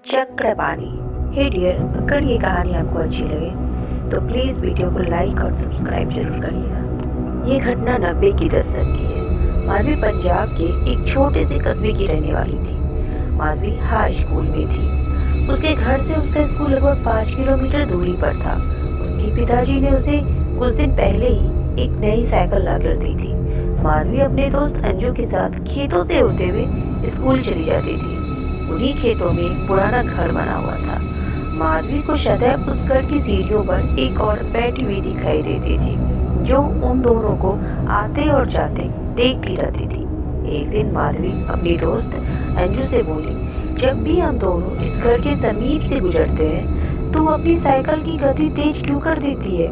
चक्रपाणी। हे dear, अगर ये कहानी आपको अच्छी लगे तो प्लीज़ वीडियो को लाइक और सब्सक्राइब जरूर करिएगा। ये घटना 90 की दशक की है। माधवी पंजाब के एक छोटे से कस्बे की रहने वाली थी। माधवी हाई स्कूल में थी। उसके घर से उसका स्कूल लगभग 5 किलोमीटर दूरी पर था। उसके पिताजी ने उसे कुछ दिन पहले ही एक नई साइकिल ला कर दी थी। माधवी अपने दोस्त अंजू के साथ खेतों से होते हुए स्कूल चली जाती थी। उन्हीं खेतों में एक पुराना घर बना हुआ था। माधवी को सदैव उस घर की सीढ़ियों पर एक औरत बैठी हुई दिखाई देती थी, जो उन दोनों को आते और जाते देखती रहती थी। एक दिन माधवी अपनी दोस्त अंजू से बोली, जब भी हम दोनों इस घर के समीप से गुजरते हैं तो अपनी साइकिल की गति तेज क्यों कर देती है?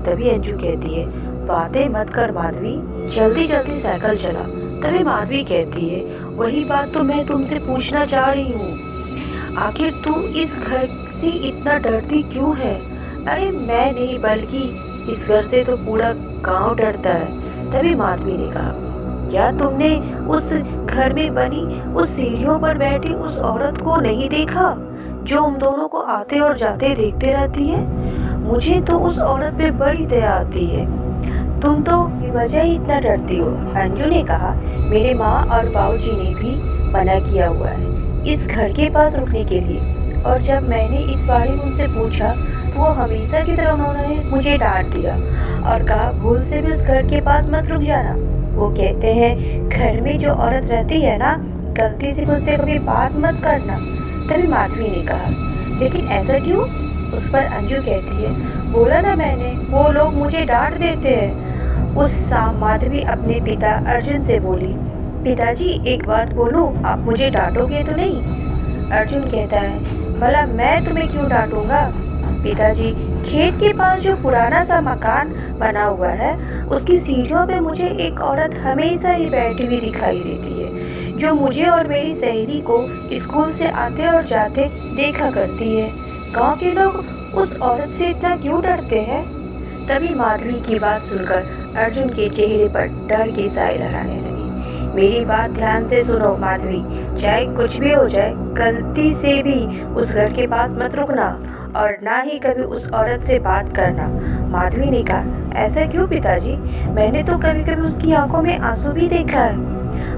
तभी अंजू कहती है, बातें मत कर माधवी, जल्दी जल्दी साइकिल चला। तभी माधवी कहती है, वही बात तो मैं तुमसे पूछना चाह रही हूँ, आखिर तू इस घर से इतना डरती क्यों है? अरे मैं नहीं, बल्कि इस घर से तो पूरा गांव डरता है। तभी माधवी ने कहा, क्या तुमने उस घर में बनी उस सीढ़ियों पर बैठी उस औरत को नहीं देखा, जो हम दोनों को आते और जाते देखते रहती है? मुझे तो उस औरत पे बड़ी दया आती है। तुम तो बेवजह ही इतना डरती हो। अंजू ने कहा, मेरे माँ और बाबूजी ने भी मना किया हुआ है इस घर के पास रुकने के लिए, और जब मैंने इस बारे में उनसे पूछा तो वो हमेशा की तरह उन्होंने मुझे डांट दिया और कहा, भूल से भी उस घर के पास मत रुक जाना। वो कहते हैं घर में जो औरत रहती है ना, गलती से उससे कभी बात मत करना। तभी माधवी ने कहा, लेकिन ऐसा क्यों? उस पर अंजू कहती है, बोला ना मैंने, वो लोग मुझे डांट देते हैं। उस शाम माधवी अपने पिता अर्जुन से बोली, पिताजी एक बात बोलूं, आप मुझे डांटोगे तो नहीं? अर्जुन कहता है, भला मैं तुम्हें क्यों डांटूंगा? पिताजी, खेत के पास जो पुराना सा मकान बना हुआ है, उसकी सीढ़ियों पे मुझे एक औरत हमेशा ही बैठी हुई दिखाई देती है, जो मुझे और मेरी सहेली को स्कूल से आते और जाते देखा करती है। गांव के लोग उस औरत से इतना क्यों डरते हैं? तभी माधवी की बात सुनकर अर्जुन के चेहरे पर डर की साए लहराने लगी। मेरी बात ध्यान से सुनो माधवी, चाहे कुछ भी हो जाए, गलती से भी उस घर के पास मत रुकना और ना ही कभी उस औरत से बात करना। माधवी ने कहा, ऐसा क्यों पिताजी? मैंने तो कभी कभी उसकी आंखों में आंसू भी देखा है,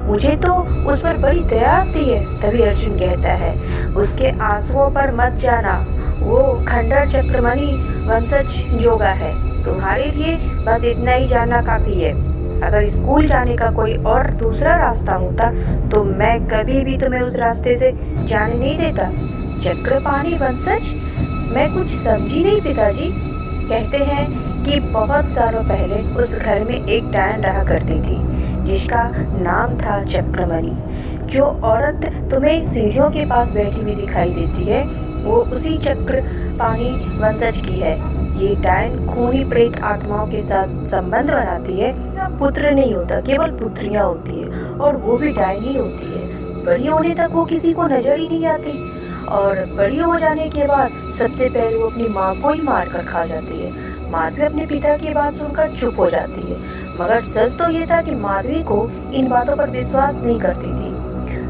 मुझे तो उस पर बड़ी दया आती है। तभी अर्जुन कहता है, उसके आंसुओं पर मत जाना, वो खंडर चक्रमणि वंशज जोगा है। तुम्हारे लिए बस इतना ही जानना काफी है। अगर स्कूल जाने का कोई और दूसरा रास्ता होता तो मैं कभी भी तुम्हें उस रास्ते से जाने नहीं देता। चक्रपाणी वंशज? मैं कुछ समझी नहीं पिताजी। कहते हैं कि बहुत सालों पहले उस घर में एक डायन रहा करती थी, जिसका नाम था चक्रमणि। जो औरत तुम्हें सीढ़ियों के पास बैठी हुई दिखाई देती है, वो उसी चक्रपाणी वंशज की है। ये डायन खूनी प्रेत आत्माओं के साथ संबंध बनाती है। पुत्र नहीं होता, केवल पुत्रियां होती है, और वो भी डायन ही होती है। बड़ी होने तक वो किसी को नजर ही नहीं आती, और बड़ी हो जाने के बाद सबसे पहले वो अपनी माँ को ही मार कर खा जाती है। माधवी अपने पिता की बात सुनकर चुप हो जाती है, मगर सच तो ये था कि माधवी को इन बातों पर विश्वास नहीं करती थी।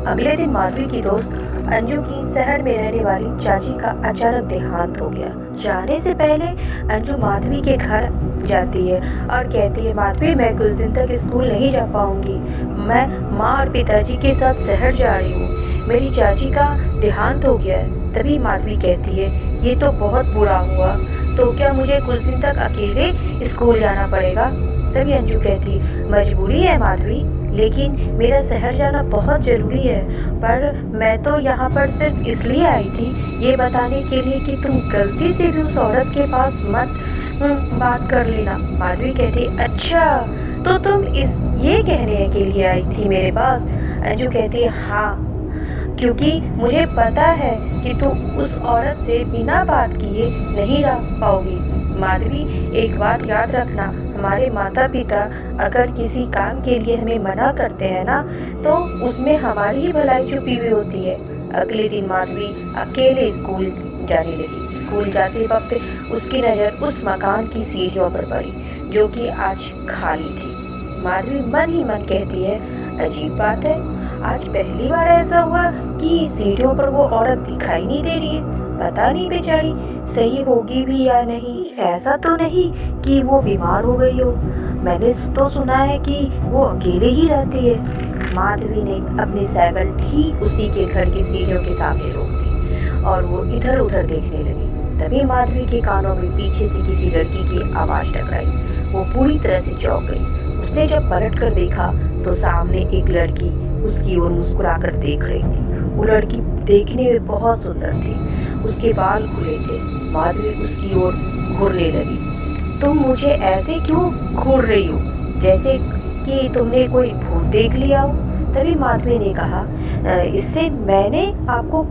अगले दिन माधवी की दोस्त अंजू की शहर में रहने वाली चाची का अचानक देहांत हो गया। जाने से पहले अंजू माधवी के घर जाती है और कहती है, माधवी मैं कुछ दिन तक स्कूल नहीं जा पाऊंगी, मैं माँ और पिताजी के साथ शहर जा रही हूँ, मेरी चाची का देहांत हो गया है। तभी माधवी कहती है, ये तो बहुत बुरा हुआ, तो क्या मुझे कुछ दिन तक अकेले स्कूल जाना पड़ेगा? तभी अंजू कहती, मजबूरी है माधवी, लेकिन मेरा शहर जाना बहुत ज़रूरी है। पर मैं तो यहाँ पर सिर्फ इसलिए आई थी, ये बताने के लिए कि तुम गलती से भी उस औरत के पास मत बात कर लेना। माधवी कहती, अच्छा तो तुम ये कहने के लिए आई थी मेरे पास? अंजू कहती, हाँ, क्योंकि मुझे पता है कि तुम उस औरत से बिना बात किए नहीं रह पाओगी। माधवी, एक बात याद रखना, हमारे माता पिता अगर किसी काम के लिए हमें मना करते हैं ना, तो उसमें हमारी ही भलाई छुपी हुई होती है। अगले दिन माधवी अकेले स्कूल जाने लगी। स्कूल जाते वक्त उसकी नज़र उस मकान की सीढ़ियों पर पड़ी, जो कि आज खाली थी। माधवी मन ही मन कहती है, अजीब बात है, आज पहली बार ऐसा हुआ कि सीढ़ियों पर वो औरत दिखाई नहीं दे रही है। पता नहीं बेचारी सही होगी भी या नहीं। ऐसा तो नहीं कि वो बीमार हो गई हो। मैंने तो सुना है कि वो अकेले ही रहती है। माधवी ने अपनी साइकिल ठीक उसी के घर की सीढ़ियों के सामने रोक दी और वो इधर उधर देखने लगी। तभी माधवी के कानों में पीछे से किसी लड़की की आवाज़ टकराई। वो पूरी तरह से चौंक गई। उसने जब पलट कर देखा तो सामने एक लड़की उसकी ओर मुस्कुराकर देख रही थी। वो लड़की देखने में बहुत सुंदर थी। उसके बाल खुले थे। माधवी उसकी ओर घूरने लगी। तुम मुझे ऐसे क्यों घूर रही हो, जैसे कि तुमने कोई भूत देख लिया हो? तभी माधवी ने कहा, इससे मैंने आपको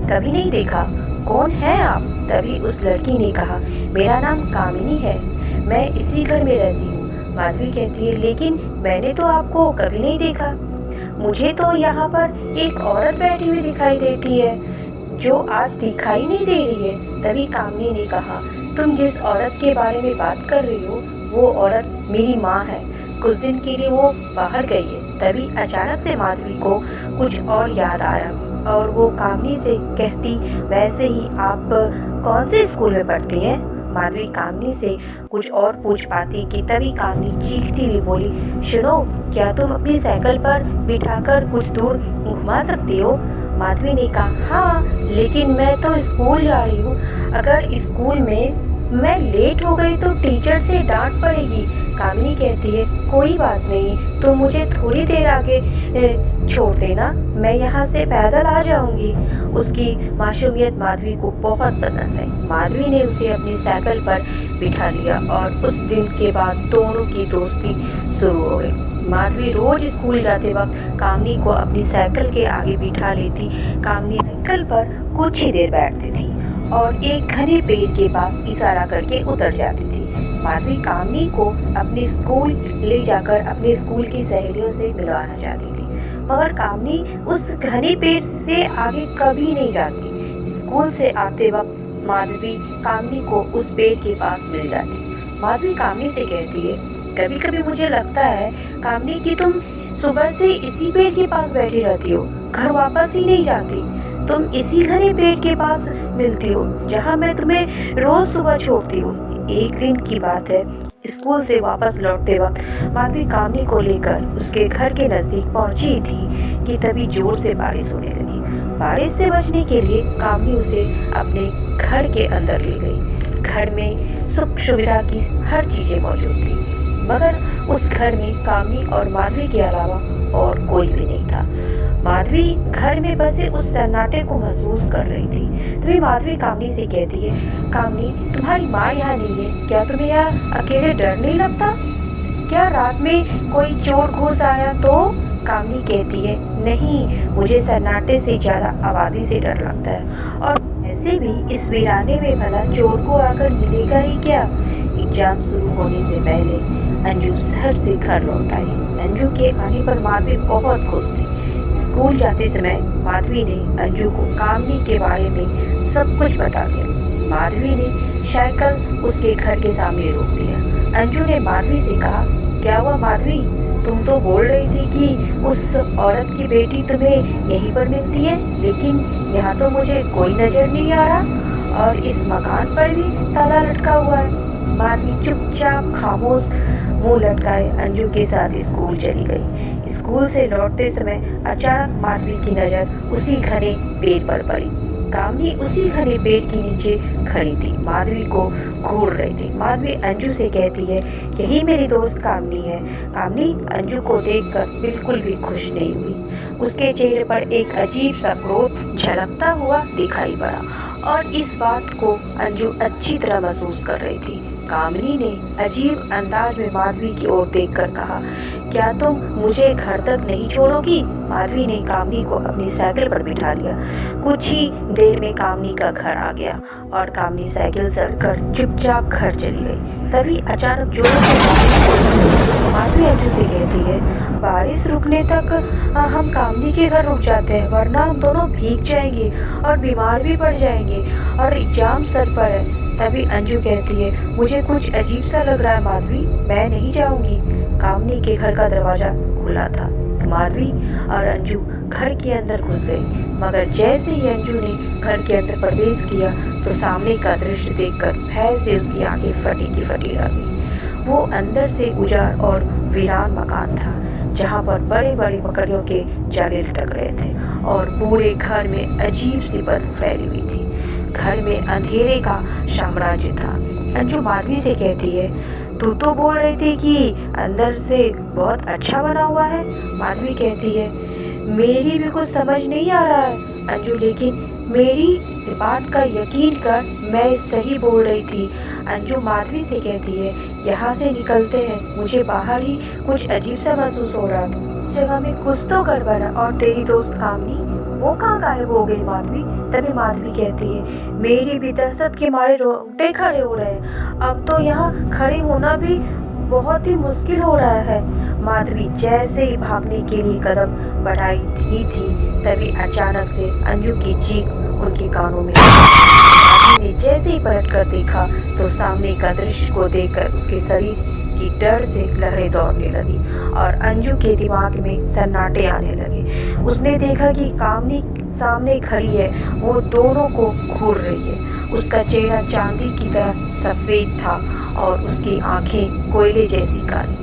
कभी नहीं देखा। कौन है आप? तभी उस लड़की ने कहा, मेरा नाम कामिनी है, मैं इसी घर में रहती हूँ। माधवी कहती है, लेकिन मैंने तो आपको कभी नहीं देखा। मुझे तो यहाँ पर एक औरत बैठी हुई दिखाई देती है जो आज दिखाई नहीं दे रही है। तभी कामिनी ने कहा, तुम जिस औरत के बारे में बात कर रही हो वो औरत मेरी माँ है। कुछ दिन के लिए वो बाहर गई है। तभी अचानक से माधवी को कुछ और याद आया और वो कामिनी से कहती, वैसे ही आप कौन से स्कूल में पढ़ती हैं? माधवी कामिनी से कुछ और पूछ पाती कि तभी कामिनी चीखती हुई बोली, सुनो, क्या तुम अपनी साइकिल पर बिठाकर कुछ दूर घुमा सकती हो? माधवी ने कहा, हाँ, लेकिन मैं तो स्कूल जा रही हूँ। अगर स्कूल में मैं लेट हो गई तो टीचर से डांट पड़ेगी। कामिनी कहती है, कोई बात नहीं, तुम मुझे थोड़ी देर आगे छोड़ देना, मैं यहाँ से पैदल आ जाऊंगी। उसकी मासूमियत माधवी को बहुत पसंद है। माधवी ने उसे अपनी साइकिल पर बिठा लिया और उस दिन के बाद दोनों की दोस्ती शुरू हो गई। माधवी रोज स्कूल जाते वक्त कामिनी को अपनी साइकिल के आगे बिठा लेती। कामिनी साइकिल पर कुछ ही देर बैठती थी और एक घने पेड़ के पास इशारा करके उतर जाती थी। माधवी कामिनी को अपने स्कूल ले जाकर अपने स्कूल की सहेलियों से मिलवाना चाहती थी, मगर कामिनी उस घने पेड़ से आगे कभी नहीं जाती। स्कूल से आते वक्त माधवी कामिनी को उस पेड़ के पास मिल जाती। माधवी कामिनी से कहती है, कभी कभी मुझे लगता है कामिनी कि तुम सुबह से इसी पेड़ के पास बैठी रहती हो, घर वापस ही नहीं जाती। तुम इसी घने पेड़ के पास मिलती हो जहाँ मैं तुम्हें रोज सुबह छोड़ती हूँ। एक दिन की बात है, स्कूल से वापस लौटते वक्त माधवी कामिनी को लेकर उसके घर के नज़दीक पहुंची थी कि तभी जोर से बारिश होने लगी। बारिश से बचने के लिए कामिनी उसे अपने घर के अंदर ले गई। घर में सुख सुविधा की हर चीज़ें मौजूद थी, मगर उस घर में कामिनी और माधवी के अलावा और कोई भी नहीं था। माधवी घर में बसे उस सन्नाटे को महसूस कर रही थी। तभी माधवी कामिनी से कहती है, कामिनी, तुम्हारी माँ यहाँ नहीं है, क्या तुम्हें यहाँ अकेले डर नहीं लगता? क्या रात में कोई चोर घुस आया तो? कामिनी कहती है, नहीं, मुझे सन्नाटे से ज़्यादा आबादी से डर लगता है, और ऐसे भी इस वीराने में भला चोर को आकर मिलेगा ही क्या? एग्जाम शुरू होने से पहले अंजू शहर से घर लौट आई। अंजू के आने पर माधवी बहुत खुश थी। स्कूल जाते समय माधवी ने अंजू को कामिनी के बारे में सब कुछ बता दिया। माधवी ने साइकिल उसके घर के सामने रोक दिया। अंजू ने माधवी से कहा, क्या हुआ माधवी, तुम तो बोल रही थी कि उस औरत की बेटी तुम्हें यहीं पर मिलती है, लेकिन यहाँ तो मुझे कोई नज़र नहीं आ रहा और इस मकान पर भी ताला लटका हुआ है। माधवी चुपचाप खामोश मुंह लटकाए अंजू के साथ स्कूल चली गई। स्कूल से लौटते समय अचानक माधवी की नज़र उसी घने पेड़ पर पड़ी। कामिनी उसी घने पेड़ के नीचे खड़ी थी, माधवी को घूर रही थी। माधवी अंजू से कहती है, यही मेरी दोस्त कामिनी है। कामिनी अंजू को देखकर बिल्कुल भी खुश नहीं हुई। उसके चेहरे पर एक अजीब सा क्रोध झलकता हुआ दिखाई पड़ा और इस बात को अंजू अच्छी तरह महसूस कर रही थी। कामिनी ने अजीब अंदाज में माधवी की ओर देखकर कहा, क्या तुम मुझे घर तक नहीं छोड़ोगी? माधवी ने कामिनी को अपनी साइकिल पर बिठा लिया। कुछ ही देर में कामिनी का घर आ गया और कामिनी साइकिल चढ़कर चुपचाप घर चली गई। तभी अचानक जोर से माधवी अंजू से कहती है, बारिश रुकने तक हम कामिनी के घर रुक जाते हैं, वरना हम दोनों भीग जाएंगे और बीमार भी पड़ जाएंगे और एग्जाम सर पर है। तभी अंजू कहती है, मुझे कुछ अजीब सा लग रहा है माधवी, मैं नहीं जाऊंगी। कामिनी के घर का दरवाज़ा खुला था। माधवी और अंजू घर के अंदर घुस गई। मगर जैसे ही अंजू ने घर के अंदर प्रवेश किया तो सामने का दृश्य देखकर भय से उसकी आंखें फटी की फटी रह गई। वो अंदर से उजाड़ और वीरान मकान था, जहाँ पर बड़े बड़े मकड़ियों के जाले लटक रहे थे और पूरे घर में अजीब सी बदबू फैली हुई थी। घर में अंधेरे का साम्राज्य था। अंजू माधवी से कहती है, तू तो बोल रही थी कि अंदर से बहुत अच्छा बना हुआ है। माधवी कहती है, मेरी भी कुछ समझ नहीं आ रहा है अंजू, लेकिन मेरी बात का यकीन कर, मैं सही बोल रही थी। अंजू माधवी से कहती है, यहाँ से निकलते हैं, मुझे बाहर ही कुछ अजीब सा महसूस हो रहा था। इस जगह में कुछ तो गड़बड़ है। और तेरी दोस्त कामनी, वो कहाँ गायब हो गई माधवी? तभी माधवी कहती है, मेरी भी दहशत के मारे रोंगटे खड़े हो रहे हैं। अब तो यहाँ खड़े होना भी बहुत ही मुश्किल हो रहा है। माधवी जैसे ही भागने के लिए कदम बढ़ाई ही थी, तभी अचानक से अंजू की चीख उनके कानों में। माधवी ने जैसे ही पलट कर देखा तो सामने का दृश्य को देखकर उसके शरीर की डर से लहरें दौड़ने लगी और अंजू के दिमाग में सन्नाटे आने लगे। उसने देखा कि कामनी सामने खड़ी है, वो दोनों को घूर रही है। उसका चेहरा चांदी की तरह सफ़ेद था और उसकी आंखें कोयले जैसी काली।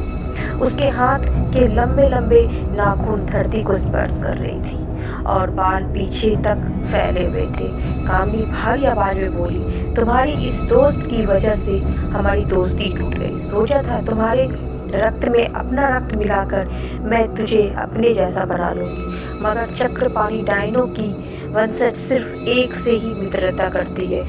उसके हाथ के लंबे लंबे नाखून धरती को स्पर्श कर रही थी और बाल पीछे तक फैले हुए थे। कामनी भारी आवाज में बोली, तुम्हारी इस दोस्त की वजह से हमारी दोस्ती टूट गई। सोचा था तुम्हारे रक्त में अपना रक्त मिलाकर मैं तुझे अपने जैसा बना लूँगी, मगर चक्रपाणी डायनो की वंशज सिर्फ एक से ही मित्रता करती है।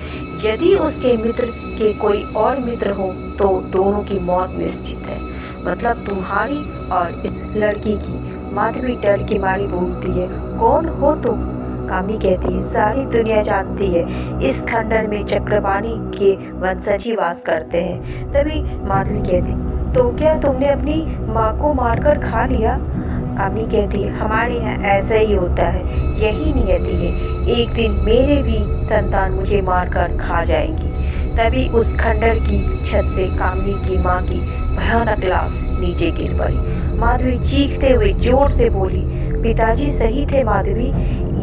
यदि उसके मित्र के कोई और मित्र हो तो दोनों की मौत निश्चित है, मतलब तुम्हारी और इस लड़की की। माधवी डर के मारे बोलती है, कौन हो तुम? कामनी कहती है, सारी दुनिया जानती है इस खंडर में चक्रपाणी के वंशज ही वास करते हैं। तभी माधवी कहती, तो क्या तुमने अपनी माँ को मारकर खा लिया? कामनी कहती है, हमारे यहाँ ऐसा ही होता है, यही नियति है। एक दिन मेरे भी संतान मुझे मारकर खा जाएगी। तभी उस खंडर की छत से कामनी की माँ की भयानक लाश नीचे गिर पड़ी। माधवी चीखते हुए जोर से बोली, पिताजी सही थे माधवी,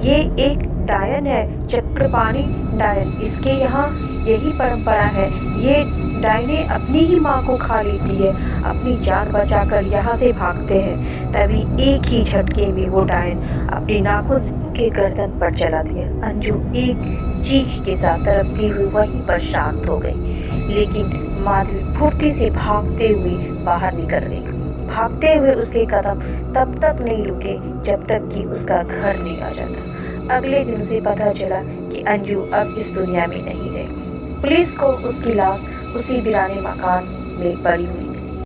ये एक डायन है, चक्रपाणी डायन। इसके यहाँ यही परंपरा है, ये डायने अपनी ही माँ को खा लेती है, अपनी जान बचाकर यहाँ से भागते हैं। तभी एक ही झटके में वो डायन अपनी नाखून के गर्दन पर चला दिया। अंजू एक चीख के साथ तड़पती हुई वहीं पर शांत हो गई, लेकिन माधवी फुर्ती से भागते हुए बाहर निकल गई। भागते हुए उसके कदम तब तक नहीं रुके जब तक कि उसका घर नहीं आ जाता। अगले दिन उसे पता चला कि अंजू अब इस दुनिया में नहीं रही। पुलिस को उसकी लाश उसी वीराने मकान में पड़ी हुई